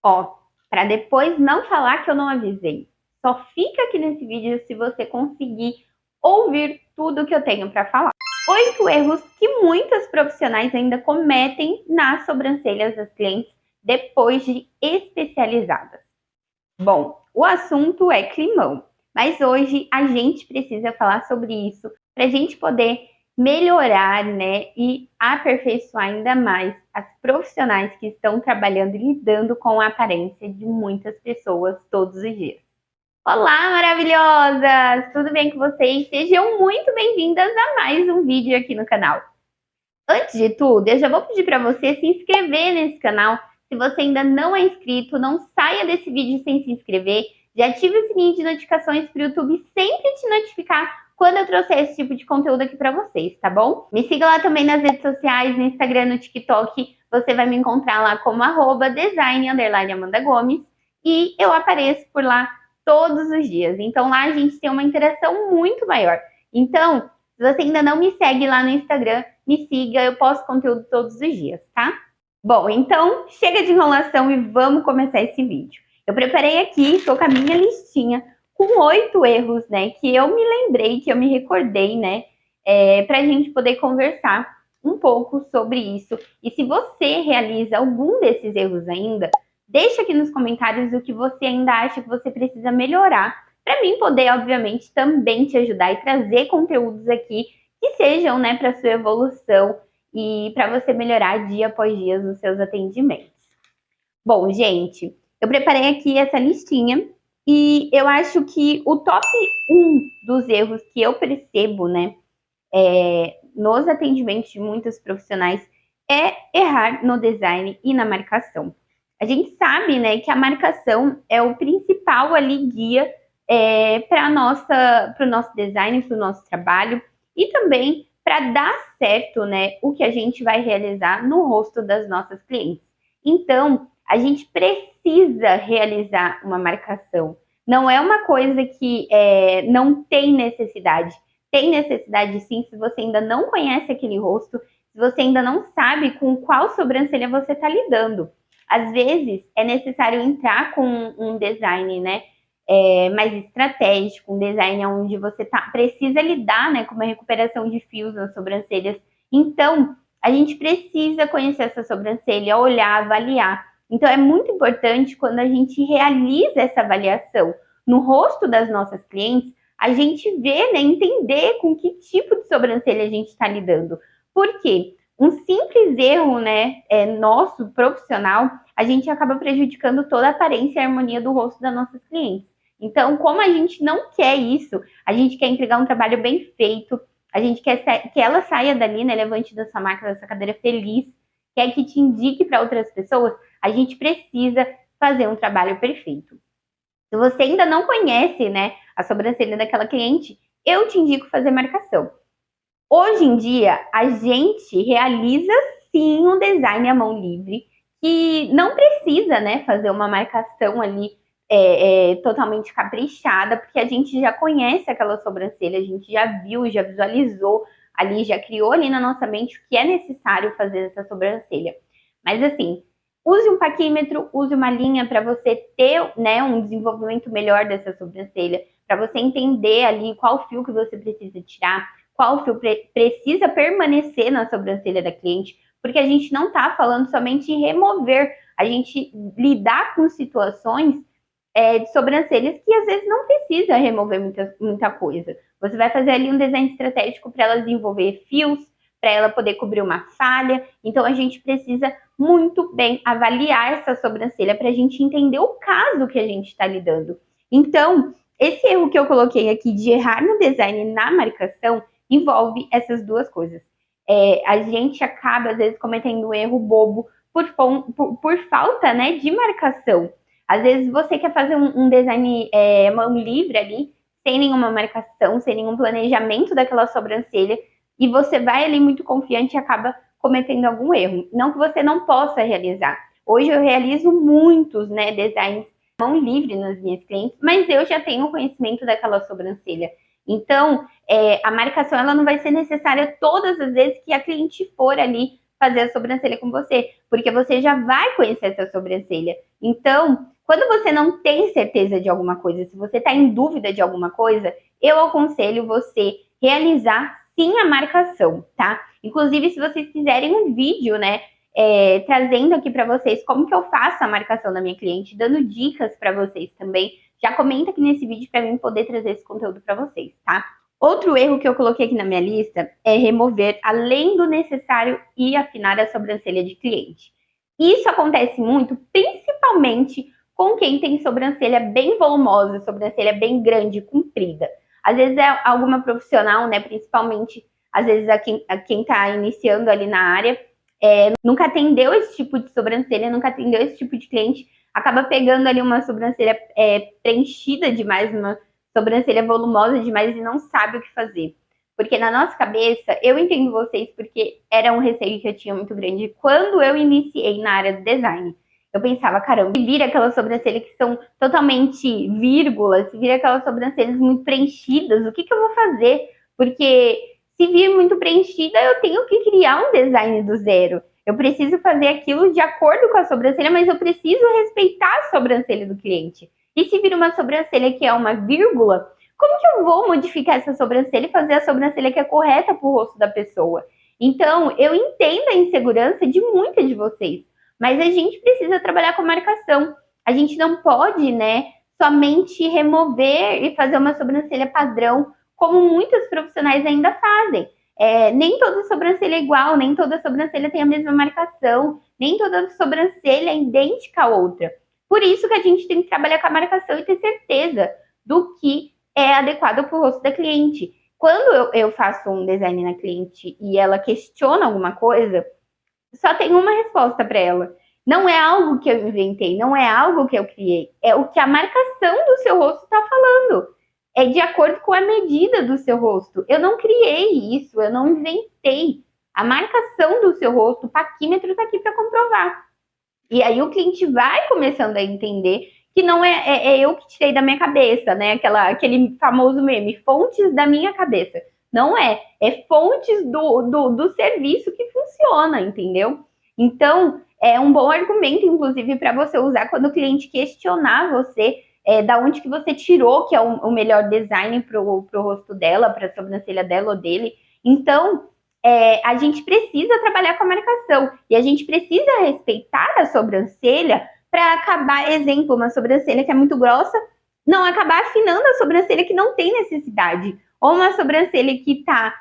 Ó, para depois não falar que eu não avisei. Só fica aqui nesse vídeo se você conseguir ouvir tudo que eu tenho para falar. 8 erros que muitas profissionais ainda cometem nas sobrancelhas das clientes depois de especializadas. Bom, o assunto é climão, mas hoje a gente precisa falar sobre isso para a gente poder melhorar, né, e aperfeiçoar ainda mais as profissionais que estão trabalhando e lidando com a aparência de muitas pessoas todos os dias. Olá, maravilhosas! Tudo bem com vocês? Sejam muito bem-vindas a mais um vídeo aqui no canal. Antes de tudo, eu já vou pedir para você se inscrever nesse canal. Se você ainda não é inscrito, não saia desse vídeo sem se inscrever. Já ative o sininho de notificações para o YouTube sempre te notificar quando eu trouxer esse tipo de conteúdo aqui para vocês, tá bom? Me siga lá também nas redes sociais, no Instagram, no TikTok. Você vai me encontrar lá como @design_Amanda Gomes e eu apareço por lá todos os dias. Então lá a gente tem uma interação muito maior. Então, se você ainda não me segue lá no Instagram, me siga, eu posto conteúdo todos os dias, tá? Bom, então chega de enrolação e vamos começar esse vídeo. Eu preparei aqui, estou com a minha listinha com 8 erros, né, que eu me lembrei, que eu me recordei, né, pra gente poder conversar um pouco sobre isso. E se você realiza algum desses erros ainda, deixa aqui nos comentários o que você ainda acha que você precisa melhorar, para mim poder, obviamente, também te ajudar e trazer conteúdos aqui que sejam, né, para sua evolução e para você melhorar dia após dia os seus atendimentos. Bom, gente, eu preparei aqui essa listinha e eu acho que o top 1 dos erros que eu percebo, né, nos atendimentos de muitos profissionais é errar no design e na marcação. A gente sabe, né, que a marcação é o principal ali guia para o nosso design, para o nosso trabalho e também para dar certo, né, o que a gente vai realizar no rosto das nossas clientes. Então, a gente precisa realizar uma marcação. Não é uma coisa que não tem necessidade. Tem necessidade sim, se você ainda não conhece aquele rosto, se você ainda não sabe com qual sobrancelha você está lidando. Às vezes é necessário entrar com um design, né, mais estratégico, um design onde você precisa lidar, né, com uma recuperação de fios nas sobrancelhas. Então, a gente precisa conhecer essa sobrancelha, olhar, avaliar. Então, é muito importante quando a gente realiza essa avaliação no rosto das nossas clientes, a gente vê, né, entender com que tipo de sobrancelha a gente está lidando. Por quê? Um simples erro, né, nosso, profissional, a gente acaba prejudicando toda a aparência e a harmonia do rosto das nossas clientes. Então, como a gente não quer isso, a gente quer entregar um trabalho bem feito, a gente quer que ela saia dali, né, levante dessa máquina, dessa cadeira feliz, quer que te indique para outras pessoas, a gente precisa fazer um trabalho perfeito. Se você ainda não conhece, né, a sobrancelha daquela cliente, eu te indico fazer marcação. Hoje em dia, a gente realiza sim um design à mão livre, que não precisa, né, fazer uma marcação ali totalmente caprichada, porque a gente já conhece aquela sobrancelha, a gente já viu, já visualizou ali, já criou ali na nossa mente o que é necessário fazer essa sobrancelha. Mas assim, use um paquímetro, use uma linha para você ter, né, um desenvolvimento melhor dessa sobrancelha, para você entender ali qual fio que você precisa tirar, qual fio precisa permanecer na sobrancelha da cliente, porque a gente não está falando somente em remover, a gente lidar com situações de sobrancelhas que às vezes não precisa remover muita coisa. Você vai fazer ali um design estratégico para ela desenvolver fios, para ela poder cobrir uma falha. Então a gente precisa muito bem avaliar essa sobrancelha para a gente entender o caso que a gente está lidando. Então, esse erro que eu coloquei aqui de errar no design e na marcação envolve essas duas coisas. A gente acaba, às vezes, cometendo um erro bobo por falta, né, de marcação. Às vezes você quer fazer um design mão livre ali, sem nenhuma marcação, sem nenhum planejamento daquela sobrancelha, e você vai ali muito confiante e acaba cometendo algum erro. Não que você não possa realizar. Hoje eu realizo muitos, né, designs mão livre nas minhas clientes, mas eu já tenho conhecimento daquela sobrancelha. Então, a marcação ela não vai ser necessária todas as vezes que a cliente for ali fazer a sobrancelha com você, porque você já vai conhecer essa sobrancelha. Então, quando você não tem certeza de alguma coisa, se você está em dúvida de alguma coisa, eu aconselho você realizar sim a marcação, tá? Inclusive, se vocês quiserem um vídeo, né, trazendo aqui para vocês como que eu faço a marcação da minha cliente, dando dicas para vocês também, já comenta aqui nesse vídeo para mim poder trazer esse conteúdo para vocês, tá? Outro erro que eu coloquei aqui na minha lista é remover além do necessário e afinar a sobrancelha de cliente. Isso acontece muito, principalmente com quem tem sobrancelha bem volumosa, sobrancelha bem grande, comprida. Às vezes é alguma profissional, né, principalmente, às vezes a quem tá iniciando ali na área, nunca atendeu esse tipo de sobrancelha, nunca atendeu esse tipo de cliente, acaba pegando ali uma sobrancelha preenchida demais, uma sobrancelha volumosa demais e não sabe o que fazer. Porque na nossa cabeça, eu entendo vocês porque era um receio que eu tinha muito grande quando eu iniciei na área do design. Eu pensava, caramba, se vira aquelas sobrancelhas que são totalmente vírgulas, se vira aquelas sobrancelhas muito preenchidas, o que eu vou fazer? Porque se vir muito preenchida, eu tenho que criar um design do zero. Eu preciso fazer aquilo de acordo com a sobrancelha, mas eu preciso respeitar a sobrancelha do cliente. E se vir uma sobrancelha que é uma vírgula, como que eu vou modificar essa sobrancelha e fazer a sobrancelha que é correta para o rosto da pessoa? Então, eu entendo a insegurança de muitas de vocês, mas a gente precisa trabalhar com a marcação. A gente não pode, né, somente remover e fazer uma sobrancelha padrão, como muitos profissionais ainda fazem. Nem toda sobrancelha é igual, nem toda sobrancelha tem a mesma marcação, nem toda sobrancelha é idêntica à outra. Por isso que a gente tem que trabalhar com a marcação e ter certeza do que é adequado para o rosto da cliente. Quando eu faço um design na cliente e ela questiona alguma coisa, só tem uma resposta para ela. Não é algo que eu inventei, não é algo que eu criei, é o que a marcação do seu rosto está falando. É de acordo com a medida do seu rosto. Eu não criei isso, eu não inventei. A marcação do seu rosto, o paquímetro está aqui para comprovar. E aí o cliente vai começando a entender que não é eu que tirei da minha cabeça, né? Aquele famoso meme, fontes da minha cabeça. Não é fontes do serviço que funciona, entendeu? Então, é um bom argumento, inclusive, para você usar quando o cliente questionar você da onde que você tirou que é o melhor design pro rosto dela, para a sobrancelha dela ou dele. Então, a gente precisa trabalhar com a marcação e a gente precisa respeitar a sobrancelha para acabar, exemplo, uma sobrancelha que é muito grossa, não acabar afinando a sobrancelha que não tem necessidade, ou uma sobrancelha que está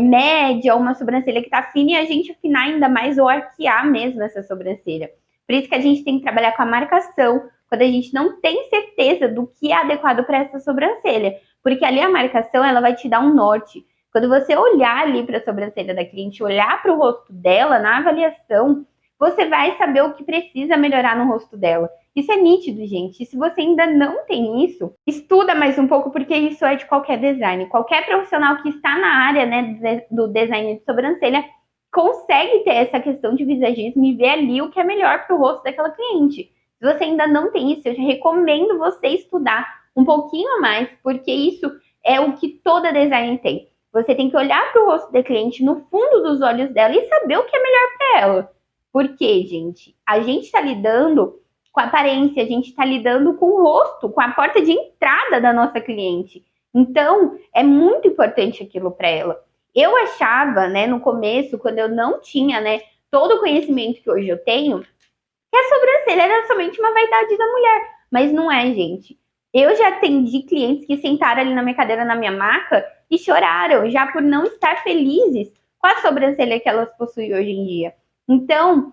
média, ou uma sobrancelha que está fina e a gente afinar ainda mais ou arquear mesmo essa sobrancelha. Por isso que a gente tem que trabalhar com a marcação quando a gente não tem certeza do que é adequado para essa sobrancelha, porque ali a marcação ela vai te dar um norte. Quando você olhar ali para a sobrancelha da cliente, olhar para o rosto dela na avaliação, você vai saber o que precisa melhorar no rosto dela. Isso é nítido, gente. E se você ainda não tem isso, estuda mais um pouco, porque isso é de qualquer design. Qualquer profissional que está na área, né, do design de sobrancelha consegue ter essa questão de visagismo e ver ali o que é melhor para o rosto daquela cliente. Se você ainda não tem isso, eu já recomendo você estudar um pouquinho a mais, porque isso é o que toda design tem. Você tem que olhar para o rosto da cliente, no fundo dos olhos dela e saber o que é melhor para ela. Por quê, gente? A gente está lidando com a aparência, a gente está lidando com o rosto, com a porta de entrada da nossa cliente. Então, é muito importante aquilo para ela. Eu achava, né, no começo, quando eu não tinha, né, todo o conhecimento que hoje eu tenho, que a sobrancelha era somente uma vaidade da mulher. Mas não é, gente. Eu já atendi clientes que sentaram ali na minha cadeira, na minha maca, e choraram, já por não estar felizes com a sobrancelha que elas possuem hoje em dia. Então,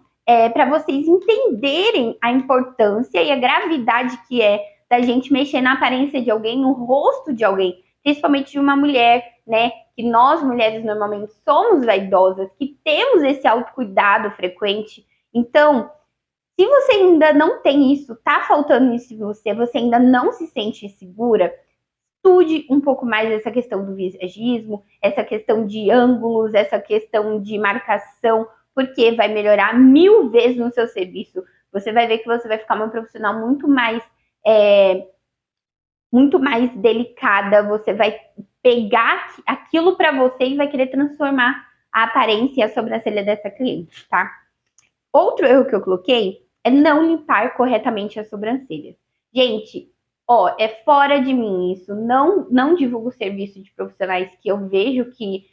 para vocês entenderem a importância e a gravidade que é da gente mexer na aparência de alguém, no rosto de alguém, principalmente de uma mulher, né? Que nós, mulheres, normalmente somos vaidosas, que temos esse autocuidado frequente. Então, se você ainda não tem isso, tá faltando isso em você ainda não se sente segura, estude um pouco mais essa questão do visagismo, essa questão de ângulos, essa questão de marcação, porque vai melhorar 1000 vezes no seu serviço. Você vai ver que você vai ficar uma profissional muito mais delicada, você vai pegar aquilo para você e vai querer transformar a aparência e a sobrancelha dessa cliente, tá? Outro erro que eu coloquei é não limpar corretamente as sobrancelhas. Gente, ó, é fora de mim isso. Não divulgo serviço de profissionais que eu vejo que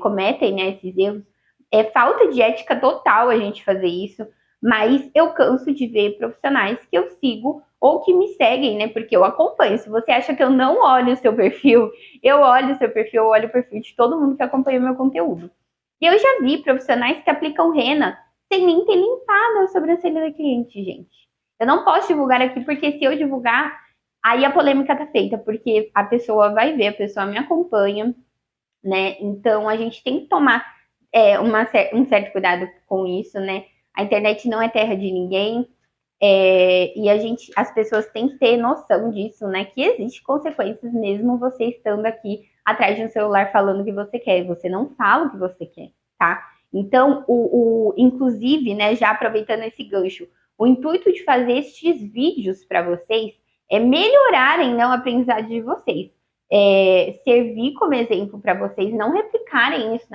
cometem, né, esses erros. É falta de ética total a gente fazer isso, mas eu canso de ver profissionais que eu sigo ou que me seguem, né, porque eu acompanho. Se você acha que eu não olho o seu perfil, eu olho o seu perfil, eu olho o perfil de todo mundo que acompanha o meu conteúdo. E eu já vi profissionais que aplicam rena sem nem ter limpado a sobrancelha da cliente, gente. Eu não posso divulgar aqui, porque se eu divulgar, aí a polêmica tá feita, porque a pessoa vai ver, a pessoa me acompanha, né? Então a gente tem que tomar um certo cuidado com isso, né? A internet não é terra de ninguém, e as pessoas têm que ter noção disso, né? Que existe consequências mesmo você estando aqui atrás de um celular falando o que você quer. Você não fala o que você quer, tá? Então, inclusive, né, já aproveitando esse gancho, o intuito de fazer estes vídeos para vocês é melhorarem, não, a aprendizagem de vocês. Servir como exemplo para vocês não replicarem isso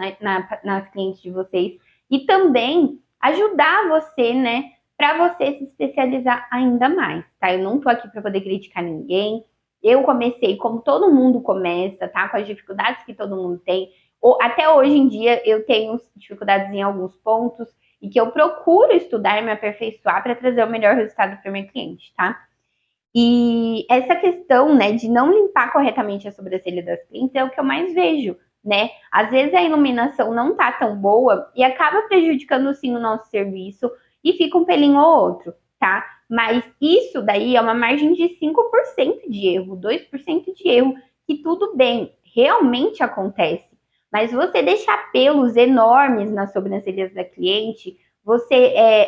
nas clientes de vocês e também ajudar você, né, para você se especializar ainda mais, tá? Eu não tô aqui para poder criticar ninguém. Eu comecei como todo mundo começa, tá? Com as dificuldades que todo mundo tem. Até hoje em dia eu tenho dificuldades em alguns pontos e que eu procuro estudar e me aperfeiçoar para trazer o melhor resultado para o meu cliente, tá? E essa questão, né, de não limpar corretamente a sobrancelha das clientes é o que eu mais vejo, né? Às vezes a iluminação não tá tão boa e acaba prejudicando sim o nosso serviço e fica um pelinho ou outro, tá? Mas isso daí é uma margem de 5% de erro, 2% de erro, que tudo bem, realmente acontece. Mas você deixar pelos enormes nas sobrancelhas da cliente,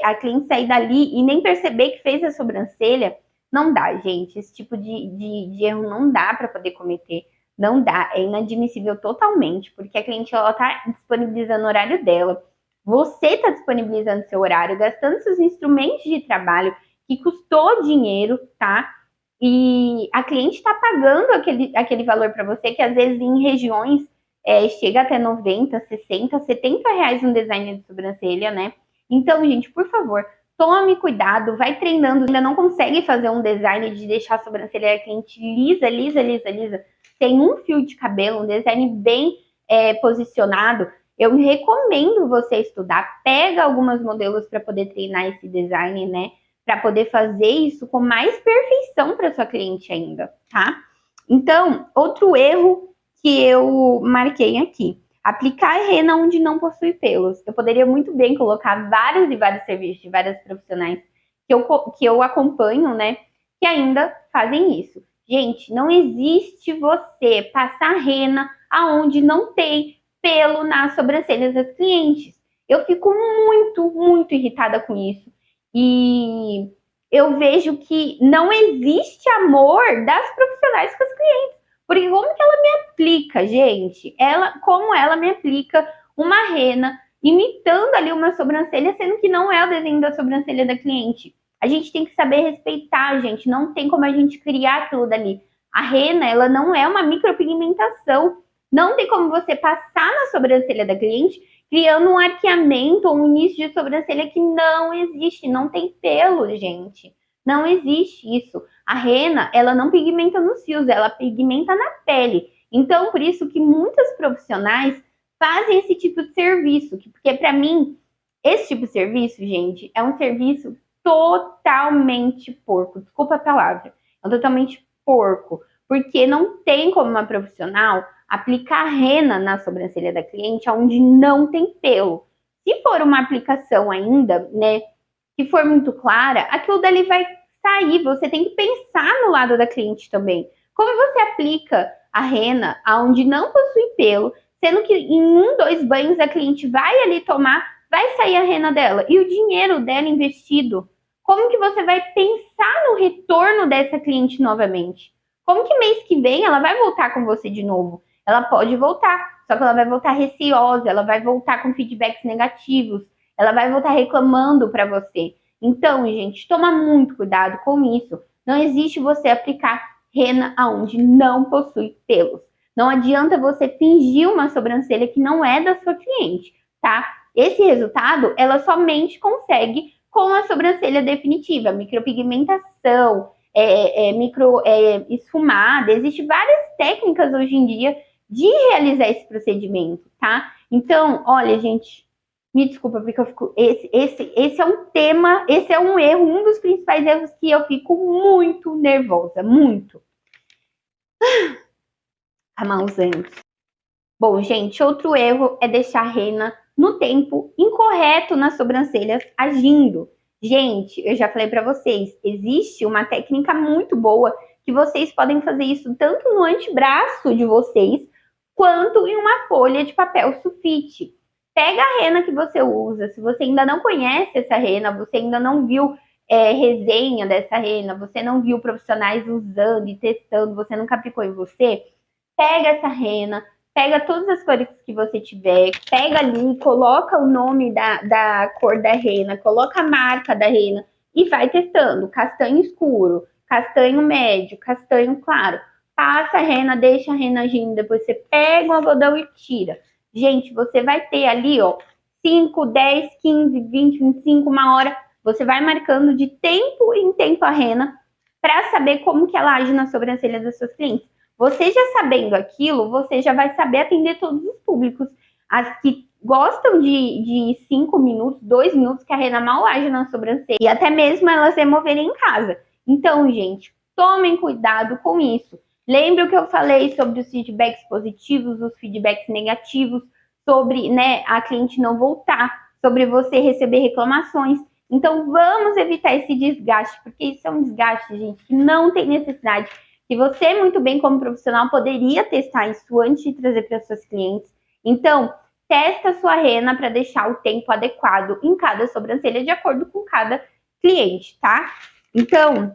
a cliente sair dali e nem perceber que fez a sobrancelha, não dá, gente. Esse tipo de erro não dá para poder cometer. Não dá, é inadmissível totalmente, porque a cliente ela tá disponibilizando o horário dela. Você está disponibilizando seu horário, gastando seus instrumentos de trabalho, que custou dinheiro, tá? E a cliente está pagando aquele valor para você, que às vezes em regiões chega até 90, 60, 70 reais um design de sobrancelha, né? Então, gente, por favor, tome cuidado, vai treinando. Ainda não consegue fazer um design de deixar a sobrancelha da cliente lisa, lisa, lisa, lisa, sem um fio de cabelo, um design bem posicionado. Eu recomendo você estudar, pega alguns modelos para poder treinar esse design, né? Para poder fazer isso com mais perfeição para sua cliente ainda, tá? Então, outro erro que eu marquei aqui. Aplicar rena onde não possui pelos. Eu poderia muito bem colocar vários e vários serviços de várias profissionais que eu acompanho, né? Que ainda fazem isso. Gente, não existe você passar rena aonde não tem pelo nas sobrancelhas das clientes. Eu fico muito, muito irritada com isso. E eu vejo que não existe amor das profissionais com as clientes. Porque como que ela me aplica, gente? Como ela me aplica uma rena, imitando ali uma sobrancelha, sendo que não é o desenho da sobrancelha da cliente. A gente tem que saber respeitar, gente. Não tem como a gente criar aquilo dali. A rena, ela não é uma micropigmentação. Não tem como você passar na sobrancelha da cliente criando um arqueamento ou um início de sobrancelha que não existe. Não tem pelo, gente. Não existe isso. A rena, ela não pigmenta nos fios, ela pigmenta na pele. Então, por isso que muitos profissionais fazem esse tipo de serviço. Porque, para mim, esse tipo de serviço, gente, é um serviço totalmente porco. Desculpa a palavra. É totalmente porco. Porque não tem como uma profissional aplicar rena na sobrancelha da cliente onde não tem pelo. Se for uma aplicação ainda, né, que for muito clara, aquilo dali vai sair. Você tem que pensar no lado da cliente também. Como você aplica a rena aonde não possui pelo, sendo que em 2 banhos a cliente vai ali tomar, vai sair a rena dela e o dinheiro dela investido. Como que você vai pensar no retorno dessa cliente novamente? Como que mês que vem ela vai voltar com você de novo? Ela pode voltar, só que ela vai voltar receosa, ela vai voltar com feedbacks negativos, ela vai voltar reclamando para você. Então, gente, toma muito cuidado com isso. Não existe você aplicar rena aonde não possui pelos. Não adianta você fingir uma sobrancelha que não é da sua cliente, tá? Esse resultado ela somente consegue com a sobrancelha definitiva, micropigmentação, esfumada. Existem várias técnicas hoje em dia de realizar esse procedimento, tá? Então, olha, gente, me desculpa, porque eu fico. Esse é um tema, esse é um erro, um dos principais erros que eu fico muito nervosa, muito. Amar os anos. Bom, gente, outro erro é deixar a rena no tempo incorreto nas sobrancelhas agindo. Gente, eu já falei para vocês, existe uma técnica muito boa que vocês podem fazer isso tanto no antebraço de vocês, quanto em uma folha de papel sulfite. Pega a rena que você usa, se você ainda não conhece essa rena, você ainda não viu resenha dessa rena, você não viu profissionais usando e testando, você nunca aplicou em você, pega essa rena, pega todas as cores que você tiver, pega ali, coloca o nome da cor da rena, coloca a marca da rena e vai testando. Castanho escuro, castanho médio, castanho claro. Passa a rena, deixa a rena agindo, depois você pega o algodão e tira. Gente, você vai ter ali, ó, 5, 10, 15, 20, 25, uma hora. Você vai marcando de tempo em tempo a rena para saber como que ela age na sobrancelha das suas clientes. Você já sabendo aquilo, você já vai saber atender todos os públicos. As que gostam de 5 minutos, 2 minutos, que a rena mal age na sobrancelha. E até mesmo elas removerem em casa. Então, gente, tomem cuidado com isso. Lembra o que eu falei sobre os feedbacks positivos, os feedbacks negativos, sobre, né, a cliente não voltar, sobre você receber reclamações. Então, vamos evitar esse desgaste, porque isso é um desgaste, gente, que não tem necessidade. Que você, muito bem como profissional, poderia testar isso antes de trazer para seus clientes. Então, testa a sua rena para deixar o tempo adequado em cada sobrancelha, de acordo com cada cliente, tá? Então,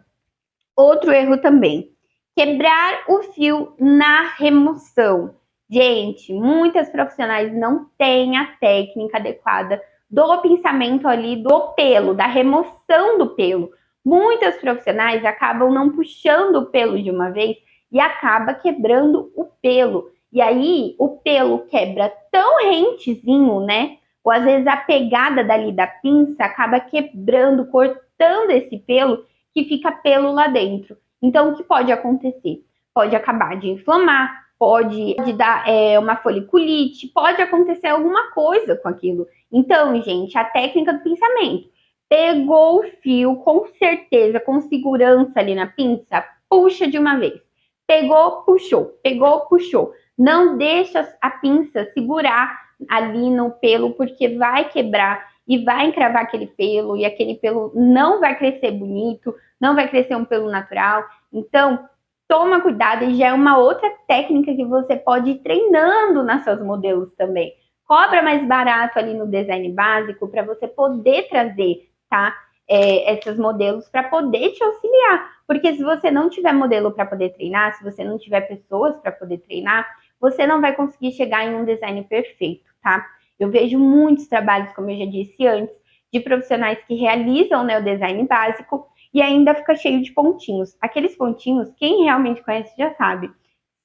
outro erro também, quebrar o fio na remoção. Gente, muitas profissionais não têm a técnica adequada do pinçamento ali do pelo, da remoção do pelo. Muitas profissionais acabam não puxando o pelo de uma vez e acaba quebrando o pelo. E aí o pelo quebra tão rentezinho, né? Ou às vezes a pegada dali da pinça acaba quebrando, cortando esse pelo, que fica pelo lá dentro. Então, o que pode acontecer? Pode acabar de inflamar, pode dar uma foliculite, pode acontecer alguma coisa com aquilo. Então, gente, a técnica do pinçamento. Pegou o fio, com certeza, com segurança ali na pinça, puxa de uma vez. Pegou, puxou. Não deixa a pinça segurar ali no pelo, porque vai quebrar e vai encravar aquele pelo, e aquele pelo não vai crescer bonito, não vai crescer um pelo natural. Então, toma cuidado, e já é uma outra técnica que você pode ir treinando nas seus modelos também. Cobra mais barato ali no design básico para você poder trazer, tá? Esses modelos para poder te auxiliar. Porque se você não tiver modelo para poder treinar, se você não tiver pessoas para poder treinar, você não vai conseguir chegar em um design perfeito, tá? Eu vejo muitos trabalhos, como eu já disse antes, de profissionais que realizam, né, o design básico e ainda fica cheio de pontinhos. Aqueles pontinhos, quem realmente conhece já sabe,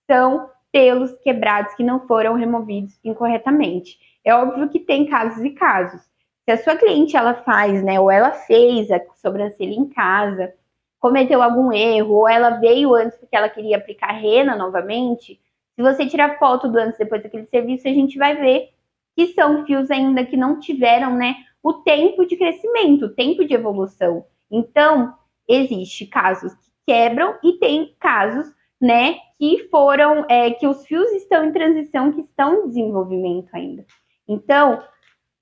são pelos quebrados que não foram removidos incorretamente. É óbvio que tem casos e casos. Se a sua cliente ela faz, né, ou ela fez a sobrancelha em casa, cometeu algum erro, ou ela veio antes porque ela queria aplicar rena novamente, se você tirar foto do antes e depois daquele serviço, a gente vai ver que são fios ainda que não tiveram, né, o tempo de crescimento, o tempo de evolução. Então, existe casos que quebram e tem casos, né, que foram, que os fios estão em transição, que estão em desenvolvimento ainda. Então,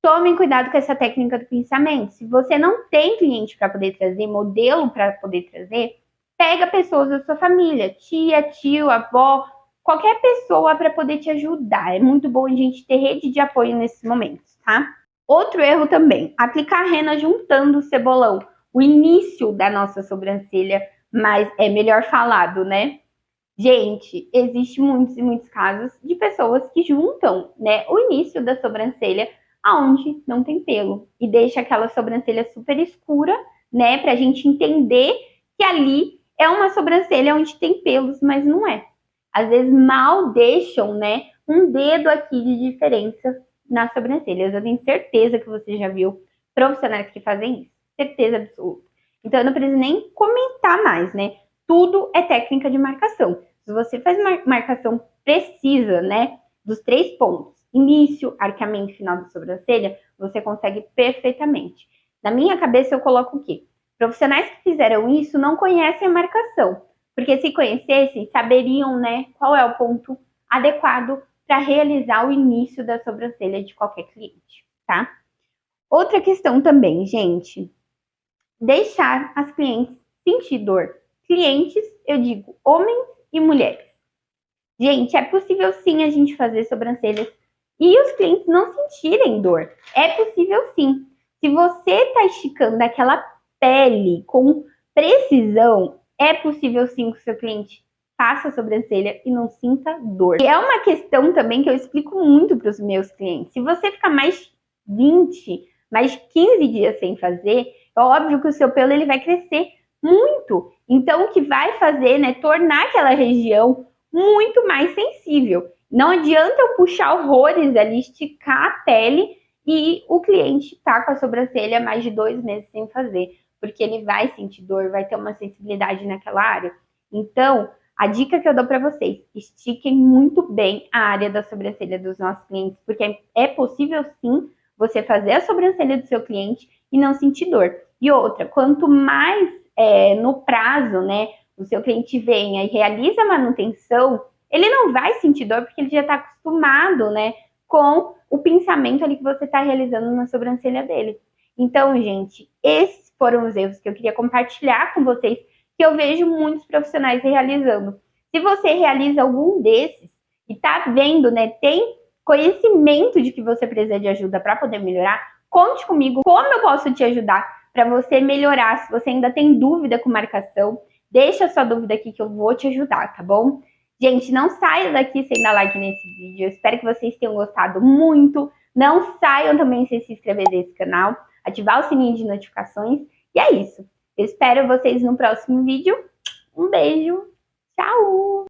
tomem cuidado com essa técnica do pinçamento. Se você não tem cliente para poder trazer, modelo para poder trazer, pega pessoas da sua família, tia, tio, avó, qualquer pessoa para poder te ajudar. É muito bom a gente ter rede de apoio nesses momentos, tá? Outro erro também, aplicar a rena juntando o cebolão, o início da nossa sobrancelha, mas é melhor falado, né? Gente, existe muitos e muitos casos de pessoas que juntam, né, o início da sobrancelha aonde não tem pelo e deixa aquela sobrancelha super escura, né, pra gente entender que ali é uma sobrancelha onde tem pelos, mas não é. às vezes mal deixam, né, um dedo aqui de diferença nas sobrancelhas. Eu tenho certeza que você já viu profissionais que fazem isso. Certeza absoluta. Então eu não preciso nem comentar mais, né? Tudo é técnica de marcação. Se você faz uma marcação precisa, né, dos 3 pontos, início, arqueamento e final da sobrancelha, você consegue perfeitamente. Na minha cabeça eu coloco o quê? Profissionais que fizeram isso não conhecem a marcação, porque se conhecessem, saberiam, né, qual é o ponto adequado para realizar o início da sobrancelha de qualquer cliente, tá? Outra questão também, gente, deixar as clientes sentir dor. Clientes, eu digo homens e mulheres. Gente, é possível sim a gente fazer sobrancelhas e os clientes não sentirem dor. É possível sim. Se você está esticando aquela pele com precisão, é possível sim que o seu cliente faça a sobrancelha e não sinta dor. E é uma questão também que eu explico muito para os meus clientes. Se você ficar mais 20, mais 15 dias sem fazer, é óbvio que o seu pelo ele vai crescer muito. Então, o que vai fazer, né, tornar aquela região muito mais sensível. Não adianta eu puxar horrores ali, esticar a pele e o cliente tá com a sobrancelha mais de 2 meses sem fazer, porque ele vai sentir dor, vai ter uma sensibilidade naquela área. Então, a dica que eu dou para vocês, estiquem muito bem a área da sobrancelha dos nossos clientes, porque é possível sim você fazer a sobrancelha do seu cliente e não sentir dor. E outra, quanto mais no prazo, né, o seu cliente venha e realiza a manutenção, ele não vai sentir dor porque ele já está acostumado, né, com o pensamento ali que você está realizando na sobrancelha dele. Então, gente, esses foram os erros que eu queria compartilhar com vocês, que eu vejo muitos profissionais realizando. Se você realiza algum desses e tá vendo, né, tem conhecimento de que você precisa de ajuda para poder melhorar, conte comigo como eu posso te ajudar para você melhorar. Se você ainda tem dúvida com marcação, deixa a sua dúvida aqui que eu vou te ajudar, tá bom? Gente, não saia daqui sem dar like nesse vídeo. Eu espero que vocês tenham gostado muito. Não saiam também sem se inscrever nesse canal, ativar o sininho de notificações. E é isso. Eu espero vocês no próximo vídeo. Um beijo. Tchau!